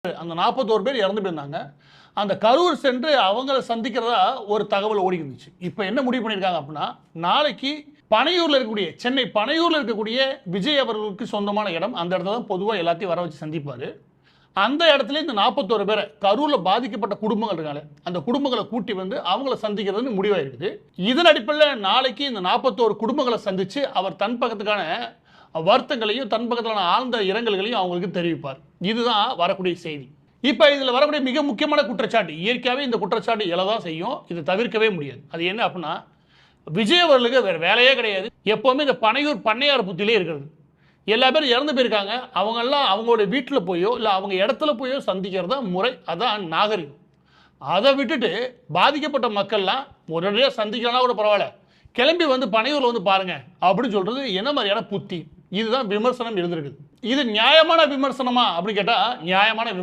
அந்த 41 பேர் இறந்து போயிருந்தாங்க. அந்த கரூர் சென்று அவங்கள சந்திக்கிறதா ஒரு தகவல் ஓடி இருந்துச்சு. இப்போ என்ன முடிவு பண்ணியிருக்காங்க அப்படின்னா, நாளைக்கு பனையூர்ல இருக்கக்கூடிய சென்னை பனையூர்ல இருக்கக்கூடிய விஜய் அவர்களுக்கு சொந்தமான இடம். அந்த இடத்துல தான் பொதுவாக எல்லாத்தையும் வர வச்சு சந்திப்பார். அந்த இடத்துல இந்த 41 பேரை கரூர்ல பாதிக்கப்பட்ட குடும்பங்கள் இருக்காங்க, அந்த குடும்பங்களை கூட்டி வந்து அவங்கள சந்திக்கிறதுன்னு முடிவாக இருக்குது. இதன் அடிப்படையில் நாளைக்கு இந்த 41 குடும்பங்களை சந்திச்சு அவர் தன் பக்கத்துக்கான வருத்தங்களையும் தன் பக்கத்திலான ஆழ்ந்த இரங்கல்களையும் அவங்களுக்கு தெரிவிப்பார். இதுதான் வரக்கூடிய செய்தி. இப்போ இதில் வரக்கூடிய மிக முக்கியமான குற்றச்சாட்டு, இயற்கையாகவே இந்த குற்றச்சாட்டு எழதான் செய்யும், இதை தவிர்க்கவே முடியாது. அது என்ன அப்படின்னா, விஜய் அவர்களுக்கு வேறு வேலையே கிடையாது. எப்போவுமே இந்த பனையூர் பண்ணையார் புத்திலே இருக்கிறது. எல்லா பேரும் இறந்து போயிருக்காங்க, அவங்கெல்லாம் அவங்களுடைய வீட்டில் போயோ இல்லை அவங்க இடத்துல போயோ சந்திக்கிறது தான் முறை, அதான் நாகரிகம். அதை விட்டுட்டு பாதிக்கப்பட்ட மக்கள்லாம் உடனடியாக சந்திக்கலாம் கூட பரவாயில்ல, கிளம்பி வந்து பனையூரில் வந்து பாருங்க அப்படின்னு சொல்றது என்ன மாதிரியான புத்தி? இதுதான் விமர்சனம் இருந்திருக்குது. இது நியாயமான விமர்சனமா அப்படின்னு கேட்டால் நியாயமான